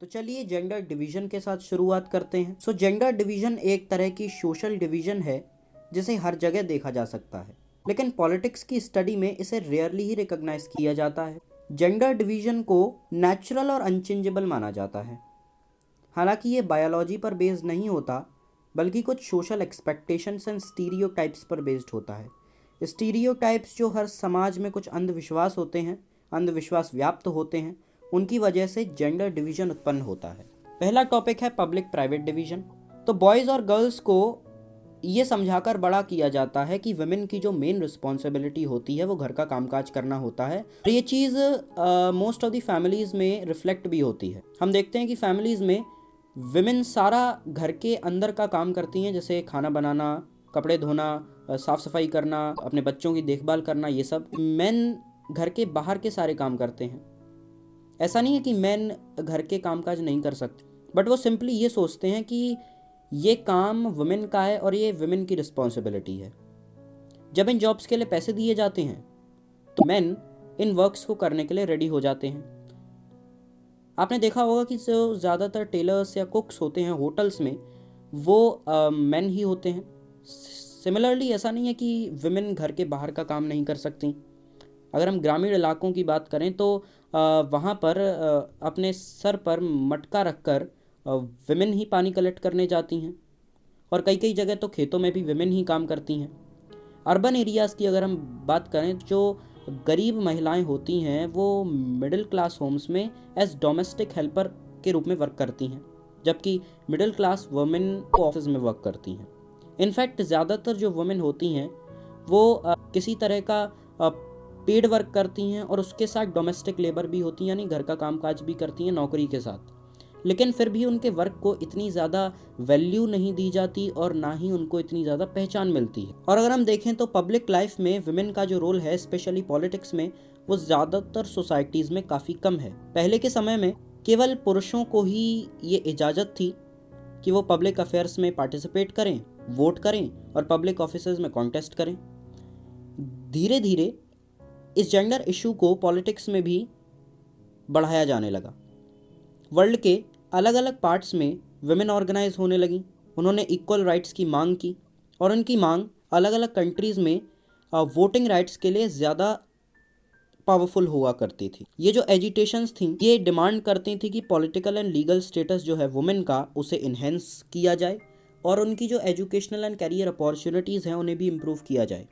तो चलिए gender division के साथ शुरुआत करते हैं। जेंडर डिवीजन एक तरह की सोशल डिवीजन है जिसे हर जगह देखा जा सकता है, लेकिन पॉलिटिक्स की स्टडी में इसे रेयरली ही रिकॉग्नाइज किया जाता है। जेंडर डिवीजन को नेचुरल और अनचेंजेबल माना जाता है। हालांकि ये बायोलॉजी पर बेस्ड नहीं होता, बल्कि कुछ सोशल एक्सपेक्टेशंस एंड स्टीरियोटाइप्स पर बेस्ड होता है। स्टीरियोटाइप्स जो हर समाज में कुछ अंधविश्वास होते हैं, अंधविश्वास व्याप्त होते हैं, उनकी वजह से जेंडर डिवीजन उत्पन्न होता है। पहला टॉपिक है पब्लिक प्राइवेट डिवीजन। तो बॉयज़ और गर्ल्स को ये समझाकर बड़ा किया जाता है कि वुमेन की जो मेन रिस्पॉन्सिबिलिटी होती है वो घर का कामकाज करना होता है। और ये चीज़ मोस्ट ऑफ द फैमिलीज़ में रिफ्लेक्ट भी होती है। हम देखते हैं कि फैमिलीज़ में विमेन सारा घर के अंदर का काम करती हैं, जैसे खाना बनाना, कपड़े धोना, साफ़ सफाई करना, अपने बच्चों की देखभाल करना। ये सब मेन घर के बाहर के सारे काम करते हैं। ऐसा नहीं है कि मेन घर के कामकाज नहीं कर सकते, बट वो सिंपली ये सोचते हैं कि ये काम वुमेन का है और ये वुमेन की रिस्पॉन्सिबिलिटी है। जब इन जॉब्स के लिए पैसे दिए जाते हैं तो मेन इन वर्क्स को करने के लिए रेडी हो जाते हैं। आपने देखा होगा कि जो ज़्यादातर टेलर्स या कुक्स होते हैं होटल्स में, वो मेन ही होते हैं। सिमिलरली ऐसा नहीं है कि वुमेन घर के बाहर का काम नहीं कर सकती। अगर हम ग्रामीण इलाकों की बात करें तो वहाँ पर अपने सर पर मटका रखकर विमेन ही पानी कलेक्ट करने जाती हैं, और कई कई जगह तो खेतों में भी विमेन ही काम करती हैं। अर्बन एरियाज़ की अगर हम बात करें, जो गरीब महिलाएं होती हैं वो मिडिल क्लास होम्स में एज डोमेस्टिक हेल्पर के रूप में वर्क करती हैं, जबकि मिडिल क्लास वुमेन ऑफिस में वर्क करती हैं। इनफैक्ट ज़्यादातर जो वुमेन होती हैं वो किसी तरह का पेड वर्क करती हैं और उसके साथ डोमेस्टिक लेबर भी होती हैं, यानी घर का कामकाज भी करती हैं नौकरी के साथ। लेकिन फिर भी उनके वर्क को इतनी ज़्यादा वैल्यू नहीं दी जाती और ना ही उनको इतनी ज़्यादा पहचान मिलती है। और अगर हम देखें तो पब्लिक लाइफ में वुमेन का जो रोल है, स्पेशली पॉलिटिक्स में, वो ज़्यादातर सोसाइटीज़ में काफ़ी कम है। पहले के समय में केवल पुरुषों को ही ये इजाज़त थी कि वो पब्लिक अफेयर्स में पार्टिसिपेट करें, वोट करें और पब्लिक ऑफिसेज में कॉन्टेस्ट करें। धीरे धीरे इस जेंडर इशू को पॉलिटिक्स में भी बढ़ाया जाने लगा। वर्ल्ड के अलग अलग पार्ट्स में वुमेन ऑर्गेनाइज होने लगी। उन्होंने इक्वल राइट्स की मांग की, और उनकी मांग अलग अलग कंट्रीज़ में वोटिंग राइट्स के लिए ज़्यादा पावरफुल हुआ करती थी। ये जो एजिटेशंस थी, ये डिमांड करती थी कि पॉलिटिकल एंड लीगल स्टेटस जो है वुमेन का, उसे इन्हेंस किया जाए और उनकी जो एजुकेशनल एंड करियर अपॉर्चुनिटीज़ हैं उन्हें भी इम्प्रूव किया जाए।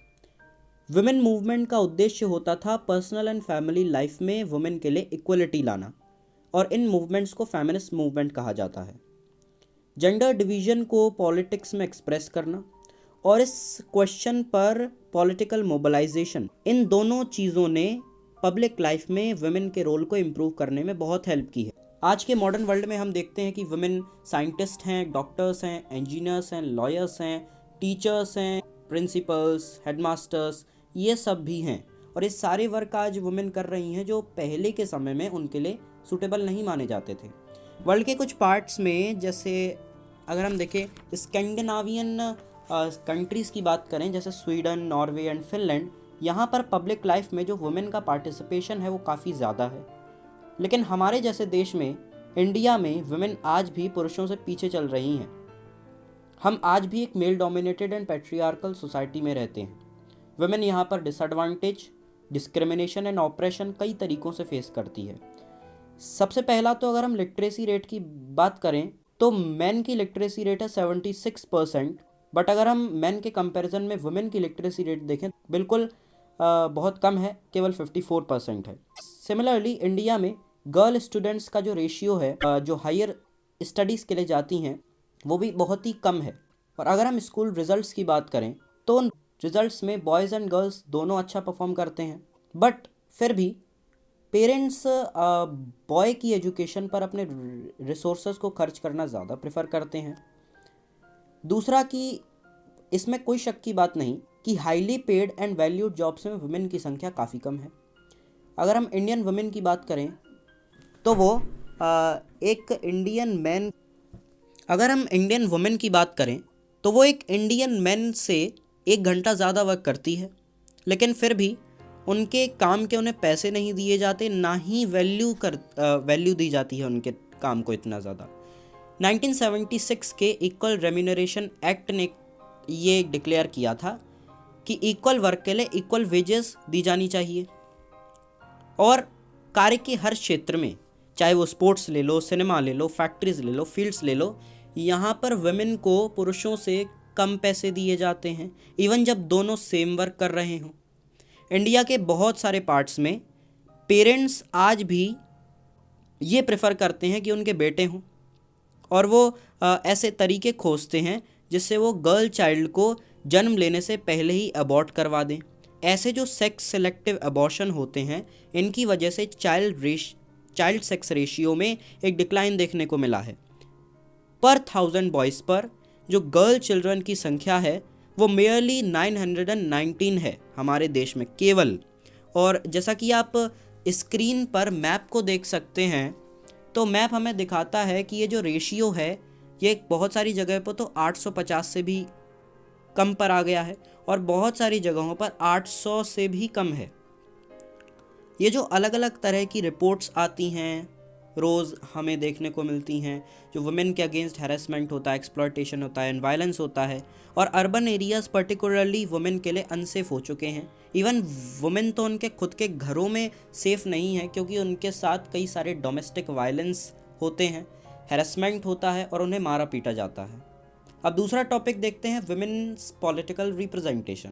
वुमेन मूवमेंट का उद्देश्य होता था पर्सनल एंड फैमिली लाइफ में वुमेन के लिए इक्वलिटी लाना, और इन मूवमेंट्स को फेमिनिस्ट मूवमेंट कहा जाता है। जेंडर डिवीजन को पॉलिटिक्स में एक्सप्रेस करना और इस क्वेश्चन पर पॉलिटिकल मोबिलाइजेशन, इन दोनों चीज़ों ने पब्लिक लाइफ में वुमेन के रोल को इम्प्रूव करने में बहुत हेल्प की है। आज के मॉडर्न वर्ल्ड में हम देखते हैं कि वुमेन साइंटिस्ट हैं, डॉक्टर्स हैं, इंजीनियर्स हैं, लॉयर्स हैं, टीचर्स हैं, प्रिंसिपल्स, हेडमास्टर्स, ये सब भी हैं। और ये सारे वर्क आज वुमेन कर रही हैं जो पहले के समय में उनके लिए सूटेबल नहीं माने जाते थे। वर्ल्ड के कुछ पार्ट्स में, जैसे अगर हम देखें स्कैंडिनेवियन कंट्रीज़ की बात करें, जैसे स्वीडन, नॉर्वे एंड फिनलैंड, यहाँ पर पब्लिक लाइफ में जो वुमेन का पार्टिसिपेशन है वो काफ़ी ज़्यादा है। लेकिन हमारे जैसे देश में, इंडिया में, वुमेन आज भी पुरुषों से पीछे चल रही हैं। हम आज भी एक male dominated and patriarchal society में रहते हैं। वुमेन यहाँ पर डिसएडवांटेज, डिस्क्रिमिनेशन एंड ऑप्रेशन कई तरीक़ों से फेस करती है। सबसे पहला तो अगर हम लिटरेसी रेट की बात करें तो मेन की लिटरेसी रेट है 76%, बट अगर हम मेन के कंपैरिजन में वुमेन की लिटरेसी रेट देखें बिल्कुल बहुत कम है, केवल 54% है। सिमिलरली इंडिया में गर्ल स्टूडेंट्स का जो रेशियो है, जो हायर स्टडीज़ के लिए जाती हैं, वो भी बहुत ही कम है। और अगर हम स्कूल रिजल्ट्स की बात करें तो रिजल्ट्स में बॉयज़ एंड गर्ल्स दोनों अच्छा परफॉर्म करते हैं, बट फिर भी पेरेंट्स बॉय की एजुकेशन पर अपने रिसोर्सेज को खर्च करना ज़्यादा प्रेफर करते हैं। दूसरा कि इसमें कोई शक की बात नहीं कि highly paid and valued jobs में वुमेन की संख्या काफ़ी कम है। अगर हम इंडियन वुमेन की बात करें तो वो एक इंडियन मैन अगर हम इंडियन वुमेन की बात करें तो वो एक इंडियन मैन से 1 घंटा ज़्यादा वर्क करती है, लेकिन फिर भी उनके काम के उन्हें पैसे नहीं दिए जाते, ना ही वैल्यू दी जाती है उनके काम को इतना ज़्यादा। 1976 के इक्वल रेम्यूनरेशन एक्ट ने ये डिक्लेयर किया था कि इक्वल वर्क के लिए इक्वल वेजेस दी जानी चाहिए, और कार्य के हर क्षेत्र में, चाहे वो स्पोर्ट्स ले लो, सिनेमा ले लो, फैक्ट्रीज ले लो, फील्ड्स ले लो, यहाँ पर वुमेन को पुरुषों से कम पैसे दिए जाते हैं, इवन जब दोनों सेम वर्क कर रहे हों। इंडिया के बहुत सारे पार्ट्स में पेरेंट्स आज भी ये प्रेफर करते हैं कि उनके बेटे हों, और वो ऐसे तरीके खोजते हैं जिससे वो गर्ल चाइल्ड को जन्म लेने से पहले ही अबॉर्ट करवा दें। ऐसे जो सेक्स सिलेक्टिव अबॉर्शन होते हैं, इनकी वजह से चाइल्ड सेक्स रेशियो में एक डिक्लाइन देखने को मिला है। पर 1000 बॉयज़ पर जो गर्ल चिल्ड्रन की संख्या है वो मेयरली 919 है हमारे देश में केवल। और जैसा कि आप स्क्रीन पर मैप को देख सकते हैं, तो मैप हमें दिखाता है कि ये जो रेशियो है ये बहुत सारी जगह पर तो 850 से भी कम पर आ गया है, और बहुत सारी जगहों पर 800 से भी कम है। ये जो अलग अलग तरह की रिपोर्ट्स आती हैं रोज़ हमें देखने को मिलती हैं, जो वुमेन के अगेंस्ट हैरेसमेंट होता है, एक्सप्लॉयटेशन होता है, एंड वायलेंस होता है, और अर्बन एरियाज़ पर्टिकुलरली वुमेन के लिए अनसेफ हो चुके हैं। इवन वुमेन तो उनके खुद के घरों में सेफ़ नहीं है, क्योंकि उनके साथ कई सारे डोमेस्टिक वायलेंस होते हैं, हैरेसमेंट होता है और उन्हें मारा पीटा जाता है। अब दूसरा टॉपिक देखते हैं, वुमेन्स पॉलिटिकल रिप्रेजेंटेशन।